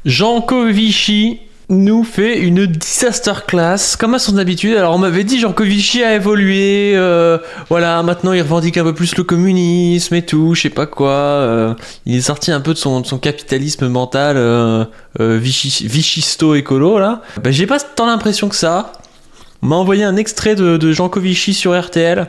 Jancovici nous fait une disaster class, comme à son habitude. Alors on m'avait dit Jancovici a évolué, voilà, maintenant il revendique un peu plus le communisme et tout, je sais pas quoi. Il est sorti un peu de son capitalisme mental vichisto-écolo, là. Ben, j'ai pas tant l'impression que ça. On m'a envoyé un extrait de Jancovici sur RTL.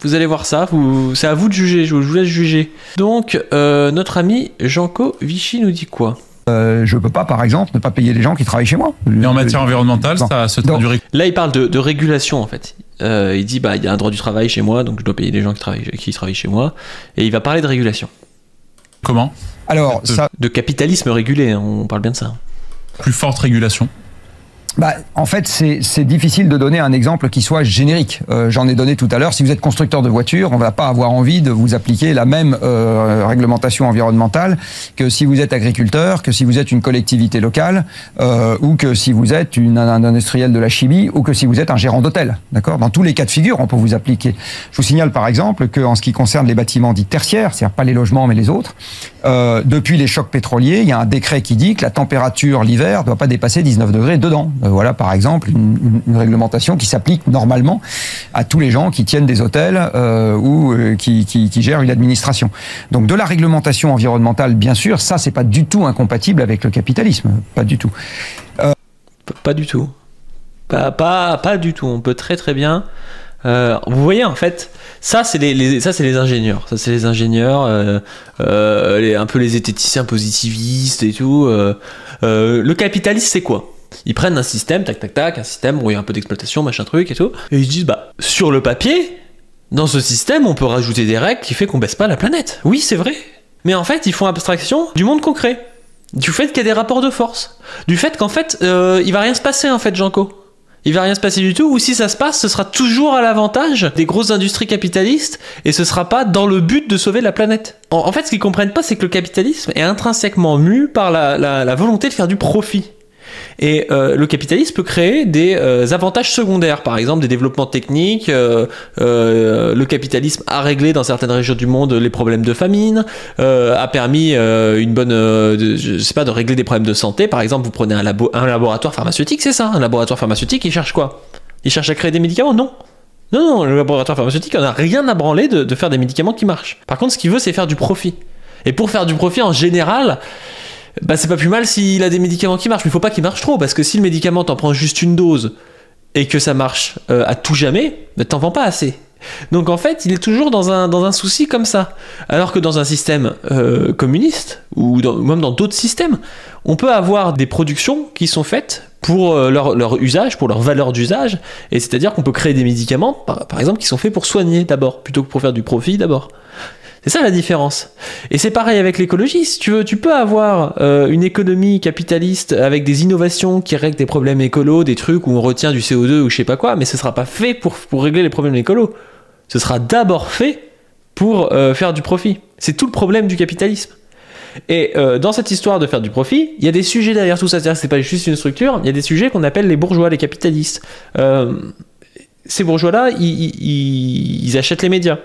Vous allez voir ça, c'est à vous de juger, je vous laisse juger. Donc, notre ami Jancovici nous dit quoi ? Je peux pas, par exemple, ne pas payer les gens qui travaillent chez moi. Et en matière environnementale, ça se traduit... Là, il parle de régulation, en fait. Il dit, bah, il y a un droit du travail chez moi, donc je dois payer les gens qui travaillent chez moi. Et il va parler de régulation. Comment ? Alors, ça... De capitalisme régulé, hein, on parle bien de ça. Plus forte régulation. Bah, en fait, c'est difficile de donner un exemple qui soit générique. J'en ai donné tout à l'heure. Si vous êtes constructeur de voitures, on va pas avoir envie de vous appliquer la même réglementation environnementale que si vous êtes agriculteur, que si vous êtes une collectivité locale, ou que si vous êtes un industriel de la chimie, ou que si vous êtes un gérant d'hôtel. D'accord ? Dans tous les cas de figure, on peut vous appliquer. Je vous signale par exemple qu'en ce qui concerne les bâtiments dits tertiaires, c'est-à-dire pas les logements mais les autres, depuis les chocs pétroliers, il y a un décret qui dit que la température l'hiver ne doit pas dépasser 19 degrés dedans. Voilà, par exemple, une réglementation qui s'applique normalement à tous les gens qui tiennent des hôtels ou qui gèrent une administration. Donc, de la réglementation environnementale, bien sûr, ça, c'est pas du tout incompatible avec le capitalisme. Pas du tout. Pas du tout. Pas du tout. On peut très très bien... vous voyez, en fait, ça c'est les ingénieurs. Ça c'est les ingénieurs, un peu les esthéticiens positivistes et tout. Le capitaliste, c'est quoi ? Ils prennent un système, un système où il y a un peu d'exploitation, machin truc et tout, et ils disent, bah, sur le papier, dans ce système, on peut rajouter des règles qui fait qu'on baisse pas la planète. Oui, c'est vrai. Mais en fait, ils font abstraction du monde concret. Du fait qu'il y a des rapports de force. Du fait qu'en fait, il va rien se passer, en fait, Janco. Il va rien se passer du tout, ou si ça se passe, ce sera toujours à l'avantage des grosses industries capitalistes, et ce sera pas dans le but de sauver la planète. En fait, ce qu'ils comprennent pas, c'est que le capitalisme est intrinsèquement mu par la volonté de faire du profit. Et le capitalisme peut créer des avantages secondaires, par exemple des développements techniques. Le capitalisme a réglé dans certaines régions du monde les problèmes de famine, a permis de régler des problèmes de santé. Par exemple, vous prenez un laboratoire pharmaceutique, c'est ça, un laboratoire pharmaceutique, il cherche quoi ? Il cherche à créer des médicaments ? Non. Non, le laboratoire pharmaceutique, on n'a rien à branler de faire des médicaments qui marchent. Par contre, ce qu'il veut, c'est faire du profit. Et pour faire du profit, en général... bah c'est pas plus mal s'il a des médicaments qui marchent, mais il faut pas qu'il marche trop, parce que si le médicament t'en prends juste une dose et que ça marche à tout jamais, bah t'en vends pas assez. Donc en fait, il est toujours dans un souci comme ça. Alors que dans un système communiste, ou même dans d'autres systèmes, on peut avoir des productions qui sont faites pour leur usage, pour leur valeur d'usage, et c'est-à-dire qu'on peut créer des médicaments, par exemple, qui sont faits pour soigner d'abord, plutôt que pour faire du profit d'abord. C'est ça la différence. Et c'est pareil avec l'écologie. Si tu veux, tu peux avoir une économie capitaliste avec des innovations qui règlent des problèmes écolos, des trucs où on retient du CO2 ou je sais pas quoi, mais ce sera pas fait pour régler les problèmes écolos. Ce sera d'abord fait pour faire du profit. C'est tout le problème du capitalisme. Et dans cette histoire de faire du profit, il y a des sujets derrière tout ça. C'est-à-dire que c'est pas juste une structure, il y a des sujets qu'on appelle les bourgeois, les capitalistes. Ces bourgeois-là, ils achètent les médias.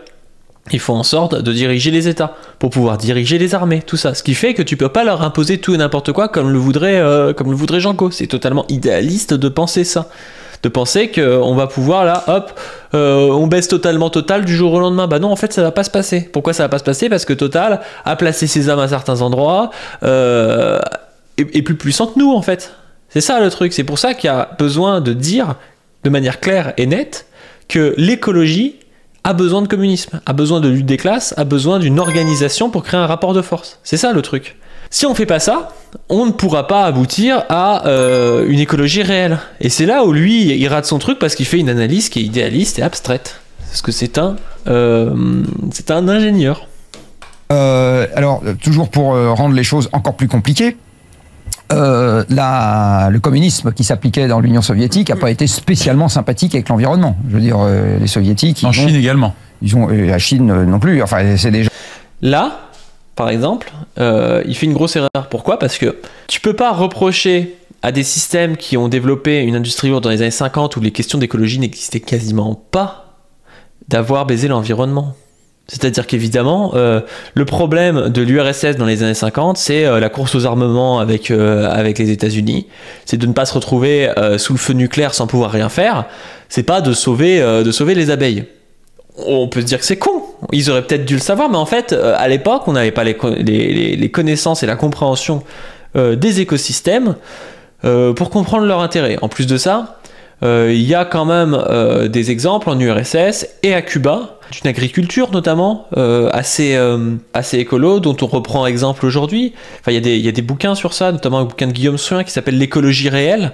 Ils font en sorte de diriger les États pour pouvoir diriger les armées, tout ça. Ce qui fait que tu peux pas leur imposer tout et n'importe quoi comme le voudrait Janco. C'est totalement idéaliste de penser ça. De penser qu'on va pouvoir là, hop, on baisse Total du jour au lendemain. Bah non, en fait, ça va pas se passer. Pourquoi ça va pas se passer ? Parce que Total a placé ses hommes à certains endroits est plus puissant que nous, en fait. C'est ça le truc. C'est pour ça qu'il y a besoin de dire de manière claire et nette que l'écologie a besoin de communisme, a besoin de lutte des classes, a besoin d'une organisation pour créer un rapport de force. C'est ça le truc. Si on fait pas ça, on ne pourra pas aboutir à une écologie réelle. Et c'est là où lui, il rate son truc parce qu'il fait une analyse qui est idéaliste et abstraite. Parce que c'est un ingénieur. Alors, toujours pour rendre les choses encore plus compliquées, le communisme qui s'appliquait dans l'Union soviétique n'a pas été spécialement sympathique avec l'environnement. Je veux dire, les soviétiques... En Chine également. La Chine non plus. Enfin, c'est déjà... Là, par exemple, il fait une grosse erreur. Pourquoi ? Parce que tu peux pas reprocher à des systèmes qui ont développé une industrie lourde dans les années 50 où les questions d'écologie n'existaient quasiment pas d'avoir baisé l'environnement. C'est-à-dire qu'évidemment, le problème de l'URSS dans les années 50, c'est la course aux armements avec les États-Unis. C'est de ne pas se retrouver sous le feu nucléaire sans pouvoir rien faire. C'est pas de sauver les abeilles. On peut se dire que c'est con. Ils auraient peut-être dû le savoir, mais en fait, à l'époque, on n'avait pas les connaissances et la compréhension des écosystèmes pour comprendre leur intérêt. En plus de ça, il y a quand même des exemples en URSS et à Cuba, d'une agriculture notamment assez écolo, dont on reprend exemple aujourd'hui. Enfin, il y a des bouquins sur ça, notamment un bouquin de Guillaume Souin qui s'appelle L'écologie réelle,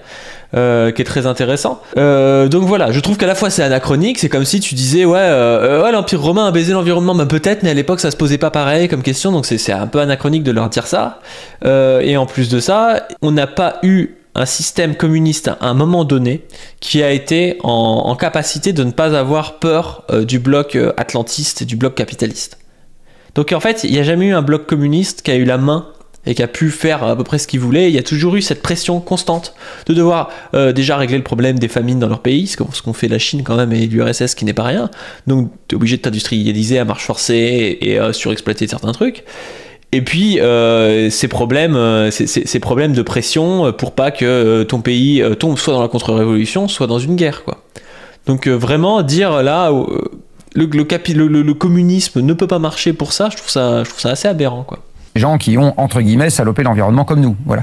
qui est très intéressant. Donc voilà, je trouve qu'à la fois c'est anachronique, c'est comme si tu disais ouais, l'Empire romain a baisé l'environnement, ben peut-être, mais à l'époque ça se posait pas pareil comme question, donc c'est un peu anachronique de leur dire ça. Et en plus de ça, on n'a pas eu un système communiste à un moment donné qui a été en capacité de ne pas avoir peur du bloc atlantiste et du bloc capitaliste. Donc en fait, il n'y a jamais eu un bloc communiste qui a eu la main et qui a pu faire à peu près ce qu'il voulait. Il y a toujours eu cette pression constante de devoir déjà régler le problème des famines dans leur pays, ce qu'on fait la Chine quand même et l'URSS qui n'est pas rien. Donc tu es obligé de t'industrialiser à marche forcée et surexploiter certains trucs. Et puis ces problèmes de pression pour pas que ton pays tombe soit dans la contre-révolution, soit dans une guerre, quoi. Donc vraiment dire là le communisme ne peut pas marcher pour ça, je trouve ça assez aberrant, quoi. Les gens qui ont, entre guillemets, salopé l'environnement comme nous. Voilà.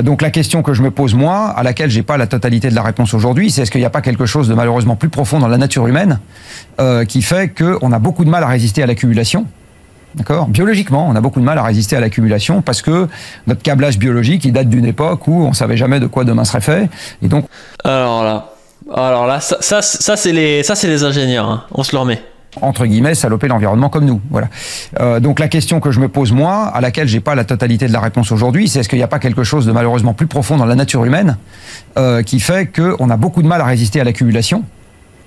Donc la question que je me pose, moi, à laquelle j'ai pas la totalité de la réponse aujourd'hui, c'est est-ce qu'il n'y a pas quelque chose de malheureusement plus profond dans la nature humaine qui fait qu'on a beaucoup de mal à résister à l'accumulation. D'accord. Biologiquement, on a beaucoup de mal à résister à l'accumulation parce que notre câblage biologique, il date d'une époque où on savait jamais de quoi demain serait fait. Et donc. Alors là, ça c'est les ingénieurs, hein. On se le remet. Entre guillemets, saloper l'environnement comme nous. Voilà. Donc la question que je me pose, moi, à laquelle j'ai pas la totalité de la réponse aujourd'hui, c'est est-ce qu'il n'y a pas quelque chose de malheureusement plus profond dans la nature humaine qui fait qu'on a beaucoup de mal à résister à l'accumulation.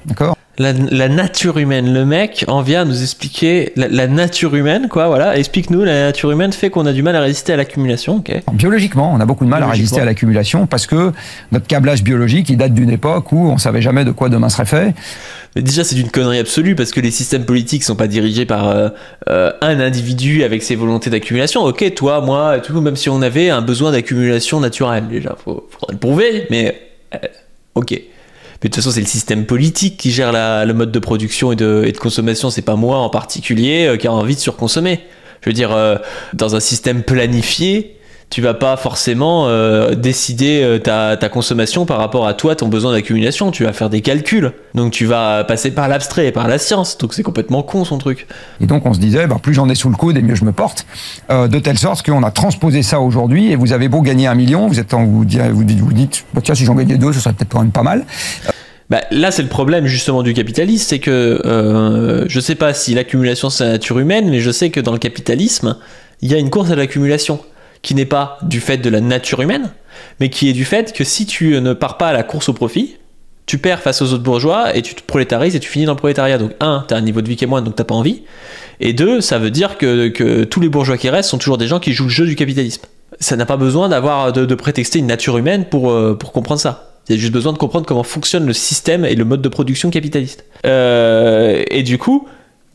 D'accord. La nature humaine, le mec en vient nous expliquer la nature humaine, quoi, voilà, explique-nous, la nature humaine fait qu'on a du mal à résister à l'accumulation, ok. Biologiquement, on a beaucoup de mal à résister à l'accumulation parce que notre câblage biologique, il date d'une époque où on savait jamais de quoi demain serait fait. Mais déjà, c'est d'une connerie absolue parce que les systèmes politiques sont pas dirigés par un individu avec ses volontés d'accumulation. Ok, toi, moi, tout, même si on avait un besoin d'accumulation naturelle, déjà, faudrait le prouver, mais ok. Mais de toute façon, c'est le système politique qui gère le mode de production et de consommation. C'est pas moi en particulier qui a envie de surconsommer. Je veux dire, dans un système planifié, tu vas pas forcément décider ta consommation par rapport à toi, ton besoin d'accumulation. Tu vas faire des calculs. Donc tu vas passer par l'abstrait et par la science. Donc c'est complètement con son truc. Et donc on se disait, plus j'en ai sous le coude et mieux je me porte. De telle sorte qu'on a transposé ça aujourd'hui. Et vous avez beau gagner 1 million, vous dites, tiens, si j'en gagnais 2, ce serait peut-être quand même pas mal. Là, c'est le problème justement du capitalisme, c'est que je sais pas si l'accumulation c'est la nature humaine, mais je sais que dans le capitalisme, il y a une course à l'accumulation qui n'est pas du fait de la nature humaine, mais qui est du fait que si tu ne pars pas à la course au profit, tu perds face aux autres bourgeois et tu te prolétarises et tu finis dans le prolétariat. Donc t'as un niveau de vie qui est moindre, donc t'as pas envie. Et 2, ça veut dire que tous les bourgeois qui restent sont toujours des gens qui jouent le jeu du capitalisme. Ça n'a pas besoin de prétexter une nature humaine pour comprendre ça. Il y a juste besoin de comprendre comment fonctionne le système et le mode de production capitaliste. Et du coup,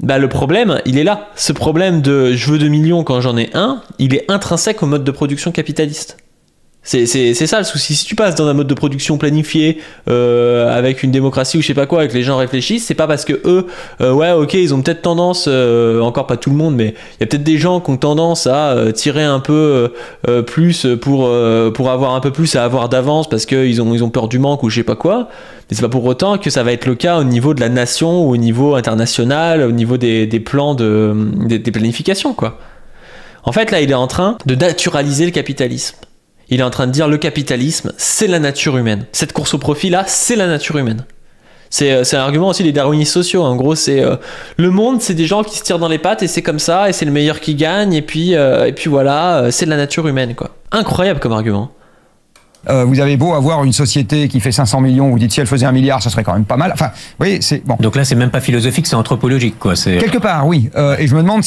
le problème, il est là. Ce problème de je veux 2 millions quand j'en ai 1, il est intrinsèque au mode de production capitaliste. C'est ça le souci. Si tu passes dans un mode de production planifié avec une démocratie ou je sais pas quoi, avec les gens réfléchissent, c'est pas parce que eux, ouais, ok, ils ont peut-être tendance, encore pas tout le monde, mais il y a peut-être des gens qui ont tendance à tirer un peu plus pour avoir un peu plus à avoir d'avance parce qu'ils ont peur du manque ou je sais pas quoi. Mais c'est pas pour autant que ça va être le cas au niveau de la nation ou au niveau international, au niveau des plans des planifications, quoi. En fait, là, il est en train de naturaliser le capitalisme. Il est en train de dire le capitalisme, c'est la nature humaine. Cette course au profit là, c'est la nature humaine. C'est un argument aussi des darwinistes sociaux. En gros, c'est le monde, c'est des gens qui se tirent dans les pattes et c'est comme ça et c'est le meilleur qui gagne et puis voilà, c'est de la nature humaine, quoi. Incroyable comme argument. Vous avez beau avoir une société qui fait 500 millions, vous dites si elle faisait 1 milliard, ça serait quand même pas mal. Enfin, vous voyez, c'est bon. Donc là, c'est même pas philosophique, c'est anthropologique, quoi. Quelque part, oui. Et je me demande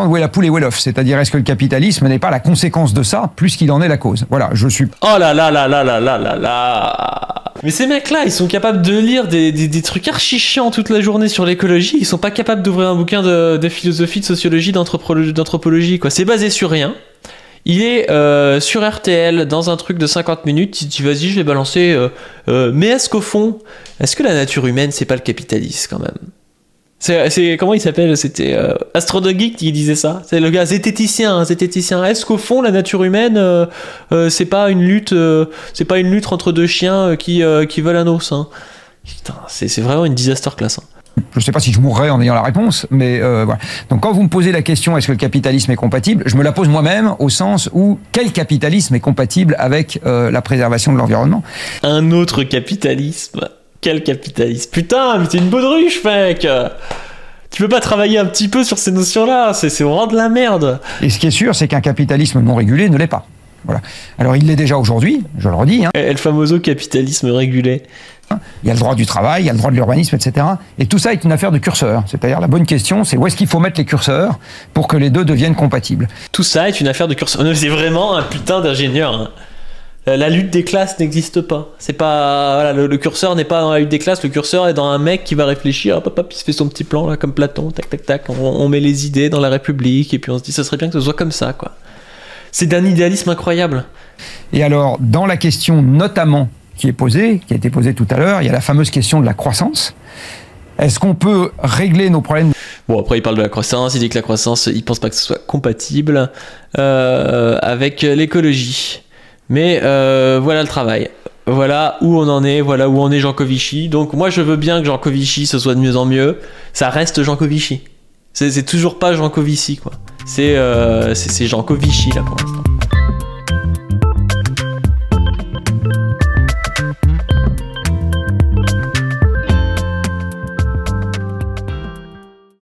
où est la poule et où est l'œuf. C'est-à-dire, est-ce que le capitalisme n'est pas la conséquence de ça, plus qu'il en est la cause. Voilà, je suis. Oh là là là là là là là là. Mais ces mecs-là, ils sont capables de lire des trucs archi chiants toute la journée sur l'écologie. Ils sont pas capables d'ouvrir un bouquin de philosophie, de sociologie, d'anthropologie, quoi. C'est basé sur rien. Il est sur RTL dans un truc de 50 minutes. Tu dis vas-y, je vais balancer. Mais est-ce qu'au fond, est-ce que la nature humaine, c'est pas le capitalisme quand même? C'est comment il s'appelle? C'était Astrodogeek qui disait ça. C'est le gars zététicien. Est-ce qu'au fond, la nature humaine, c'est pas une lutte entre deux chiens qui veulent un os, hein. Putain, c'est vraiment une disaster class, hein. Je ne sais pas si je mourrais en ayant la réponse, mais voilà. Donc quand vous me posez la question est-ce que le capitalisme est compatible, je me la pose moi-même au sens où quel capitalisme est compatible avec la préservation de l'environnement? Un autre capitalisme? Quel capitalisme? Putain, mais t'es une baudruche, mec! Tu peux pas travailler un petit peu sur ces notions-là? C'est vraiment de la merde! Et ce qui est sûr, c'est qu'un capitalisme non régulé ne l'est pas. Voilà. Alors il l'est déjà aujourd'hui, je le redis. Hein. El famoso capitalisme régulé. Il y a le droit du travail, il y a le droit de l'urbanisme, etc. Et tout ça est une affaire de curseur. C'est-à-dire la bonne question, c'est où est-ce qu'il faut mettre les curseurs pour que les deux deviennent compatibles. Tout ça est une affaire de curseur. C'est vraiment un putain d'ingénieur, hein. La lutte des classes n'existe pas. C'est pas voilà, le curseur n'est pas dans la lutte des classes. Le curseur est dans un mec qui va réfléchir. Hop, hop, hop, il se fait son petit plan là, comme Platon. Tac, tac, tac. On met les idées dans la République et puis on se dit ça serait bien que ce soit comme ça, quoi. C'est d'un idéalisme incroyable. Et alors, dans la question notamment qui a été posée tout à l'heure, il y a la fameuse question de la croissance. Est-ce qu'on peut régler nos problèmes? Bon, après, il parle de la croissance, il dit que la croissance, il pense pas que ce soit compatible avec l'écologie. Mais voilà le travail. Voilà où on en est, voilà où en est Jancovici. Donc moi, je veux bien que Jancovici, ce soit de mieux en mieux. Ça reste Jancovici. C'est toujours pas Jancovici, quoi. C'est Jancovici, là, pour l'instant.